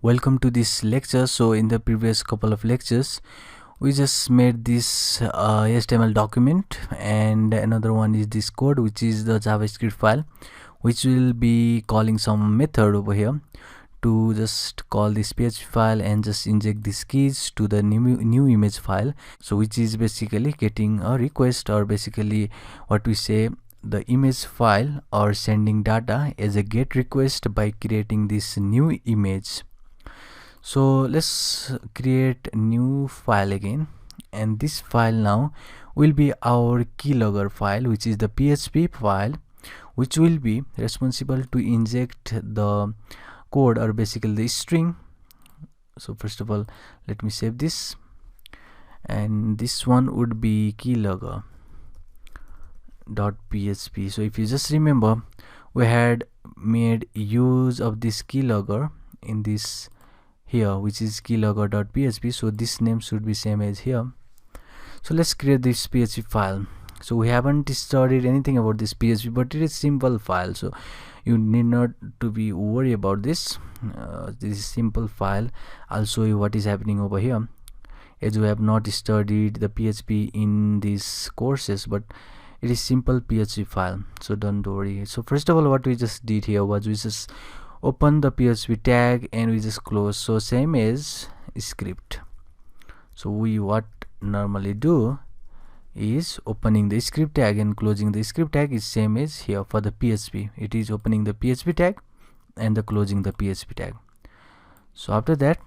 Welcome to this lecture. So in the previous couple of lectures we just made this HTML document, and another one is this code, which is the JavaScript file, which will be calling some method over here to just call this PHP file and just inject these keys to the new image file. So which is basically getting a request, or basically what we say, the image file, or sending data as a GET request by creating this new image. So let's create a new file again, and this file now will be our keylogger file, which is the PHP file, which will be responsible to inject the code, or basically the string. So first of all, let me save this, and this one would be keylogger.php. So if you just remember, we had made use of this keylogger in this here, which is keylogger.php. so this name should be same as here. So let's create this PHP file. So we haven't studied anything about this PHP, but it is simple file, so you need not to be worried about this. This is simple file. I'll show you what is happening over here, as we have not studied the PHP in these courses, but it is simple PHP file, so don't worry. So first of all, what we just did here was we just open the PHP tag and we just close. So same as script. So we what normally do is opening the script tag and closing the script tag is same as here for the PHP. It is opening the PHP tag and the closing the PHP tag. So after that,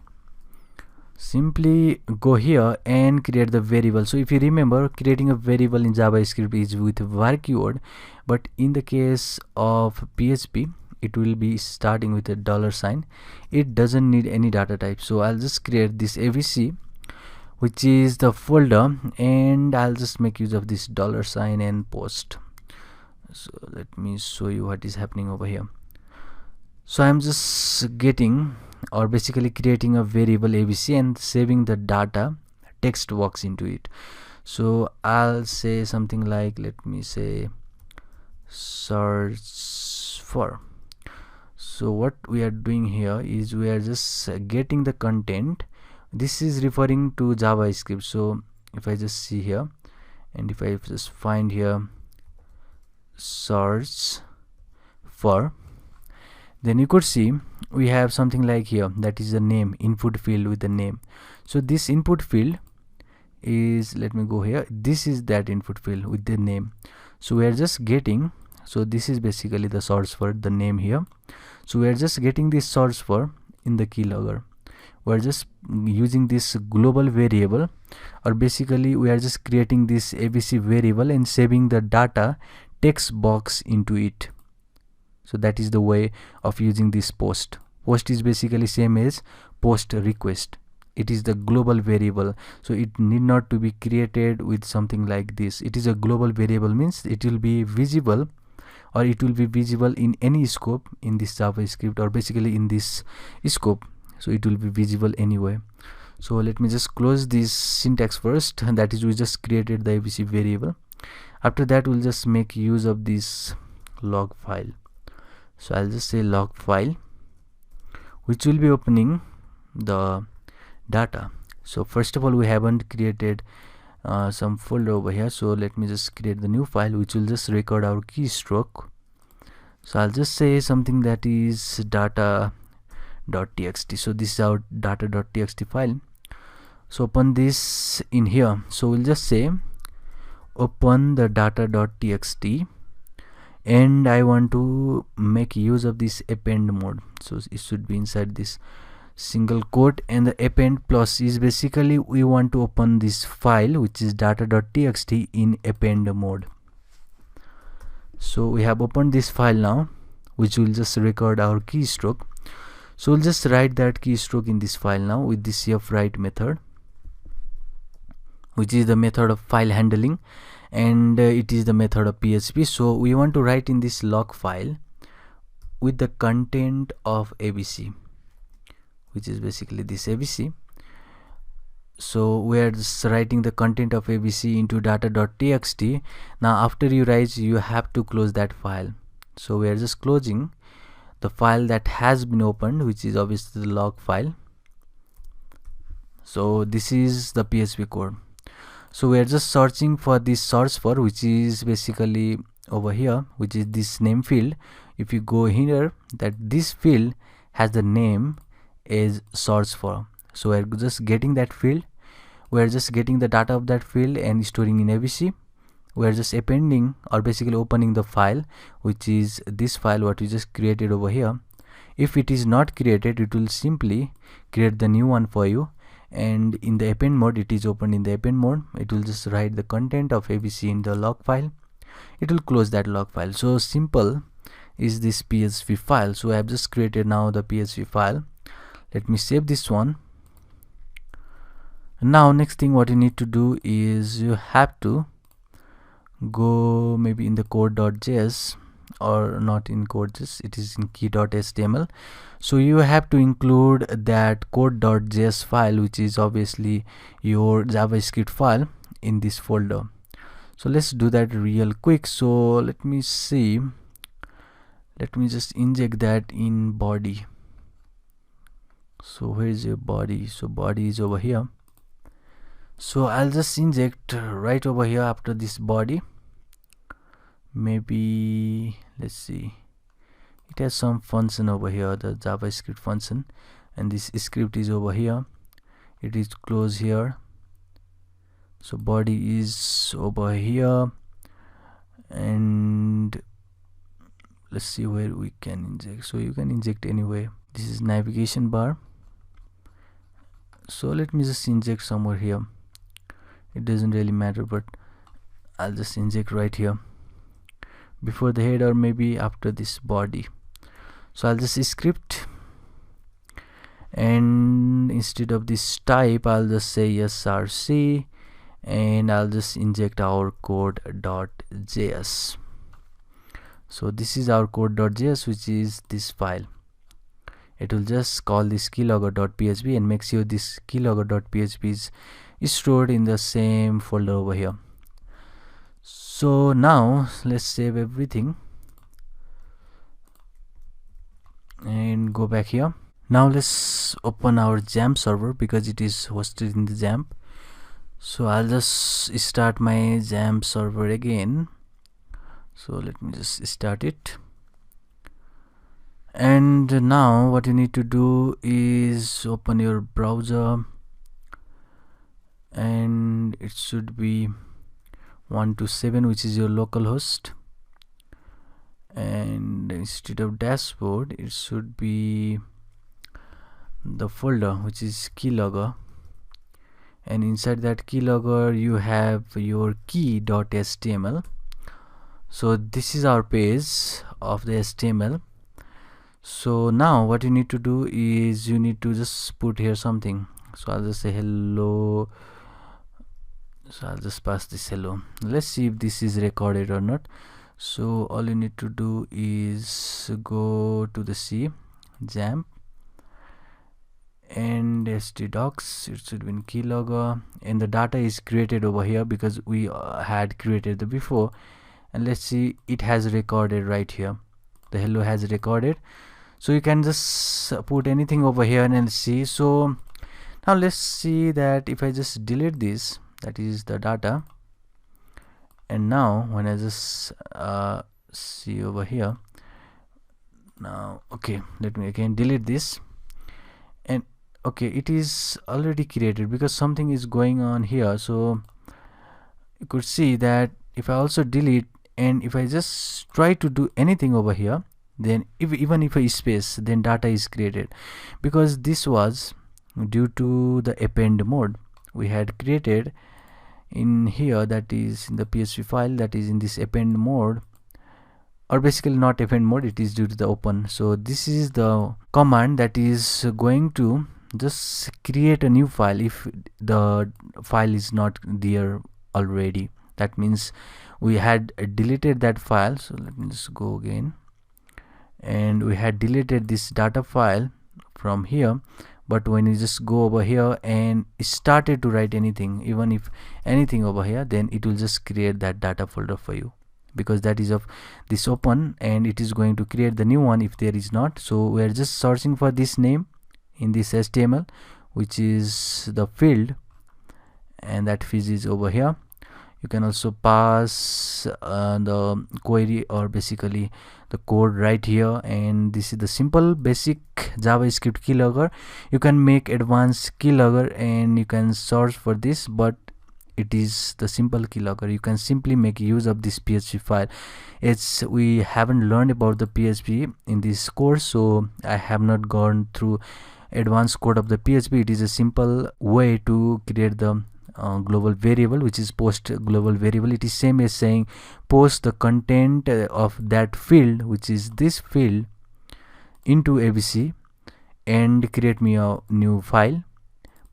simply go here and create the variable. So if you remember, creating a variable in JavaScript is with var keyword, but in the case of PHP it will be starting with a $sign. It doesn't need any data type. So I'll just create this abc, which is the folder, and I'll just make use of this $sign and post. So let me show you what is happening over here. So I'm just getting, or basically creating a variable abc and saving the data text box into it. So I'll say something like, let me say search for. So what we are doing here is we are just getting the content. This is referring to JavaScript. So if I just see here, and if I just find here search for, then you could see we have something like here, that is the name, input field with the name. So this input field is, let me go here, this is that input field with the name. So we are just getting, so this is basically the source for the name here. So we are just getting this source for in the keylogger. We are just using this global variable, or basically we are just creating this abc variable and saving the data text box into it. So that is the way of using this post. Post is basically same as post request. It is the global variable, so it need not to be created with something like this. It is a global variable, means it will be visible, or it will be visible in any scope in this JavaScript, or basically in this scope. So it will be visible anyway. So let me just close this syntax first, and that is we just created the abc variable. After that, we'll just make use of this log file. So I'll just say log file, which will be opening the data. So first of all, we haven't created some folder over here, so let me just create the new file, which will just record our keystroke. So I'll just say something that is data.txt. so this is our data.txt file. So open this in here. So we'll just say open the data.txt, and I want to make use of this append mode. So it should be inside this single quote, and the append plus is basically we want to open this file, which is data.txt, in append mode. So we have opened this file now, which will just record our keystroke. So we'll just write that keystroke in this file now with this write method, which is the method of file handling, and it is the method of PHP. So we want to write in this log file with the content of abc, which is basically this abc. So we are just writing the content of abc into data.txt. Now after you write, you have to close that file. So we are just closing the file that has been opened, which is obviously the log file. So this is the PHP code. So we are just searching for this search for, which is basically over here, which is this name field. If you go here, that this field has the name is search for. So we're just getting that field. We're just getting the data of that field and storing in ABC. We're just appending or basically opening the file, which is this file what we just created over here. If it is not created, it will simply create the new one for you, and in the append mode, it is opened in the append mode. It will just write the content of ABC in the log file. It will close that log file. So simple is this PHP file. So I have just created now the PHP file. Let me save this one. Now next thing what you need to do is you have to go maybe in the code.js, or not in code.js, it is in key.html. So you have to include that code.js file, which is obviously your JavaScript file, in this folder. So let's do that real quick. So let me see, let me just inject that in body. So where is your body? So body is over here. So I'll just inject right over here after this body. Maybe let's see, it has some function over here, the JavaScript function, and this script is over here. It is close here. So body is over here, and let's see where we can inject. So you can inject anywhere. This is navigation bar. So let me just inject somewhere here. It doesn't really matter, but I'll just inject right here before the head, or maybe after this body. So I'll just script, and instead of this type I'll just say src, and I'll just inject our code.js. So this is our code.js, which is this file. It will just call this keylogger.php and make sure this keylogger.php is stored in the same folder over here. So now let's save everything and go back here. Now let's open our XAMPP server because it is hosted in the XAMPP. So I'll just start my XAMPP server again. So let me just start it. And now what you need to do is open your browser, and it should be 127, which is your local host, and instead of dashboard it should be the folder which is keylogger, and inside that keylogger you have your key.html. So this is our page of the HTML. So now what you need to do is you need to just put here something. So I'll just say hello. So I'll just pass this hello. Let's see if this is recorded or not. So all you need to do is go to the C, XAMPP, and htdocs. It should be in keylogger, and the data is created over here because we had created the before. And let's see, it has recorded right here. The hello has recorded. So you can just put anything over here and see. So now let's see that if I just delete this, that is the data, and now when I just see over here, now okay, let me again delete this, and okay, it is already created because something is going on here. So you could see that if I also delete, and if I just try to do anything over here, then even if I space, then data is created, because this was due to the append mode we had created in here, that is in the PHP file, that is in this append mode, or basically not append mode, it is due to the open. So this is the command that is going to just create a new file if the file is not there already. That means we had deleted that file. So let me just go again, and we had deleted this data file from here, but when you just go over here and started to write anything, even if anything over here, then it will just create that data folder for you because that is of this open, and it is going to create the new one if there is not. So we are just searching for this name in this HTML, which is the field, and that field is over here. You can also pass the query, or basically the code right here, and this is the simple basic JavaScript keylogger. You can make advanced keylogger and you can search for this, but it is the simple keylogger. You can simply make use of this PHP file. We haven't learned about the PHP in this course, so I have not gone through advanced code of the PHP. It is a simple way to create the global variable, which is post global variable. It is same as saying post the content of that field, which is this field, into ABC and create me a new file.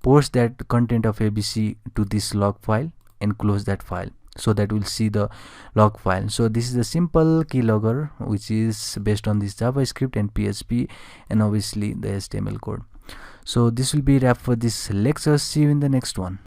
Post that content of ABC to this log file and close that file, so that we'll see the log file. So this is a simple keylogger which is based on this JavaScript and PHP and obviously the HTML code. So this will be wrap for this lecture. See you in the next one.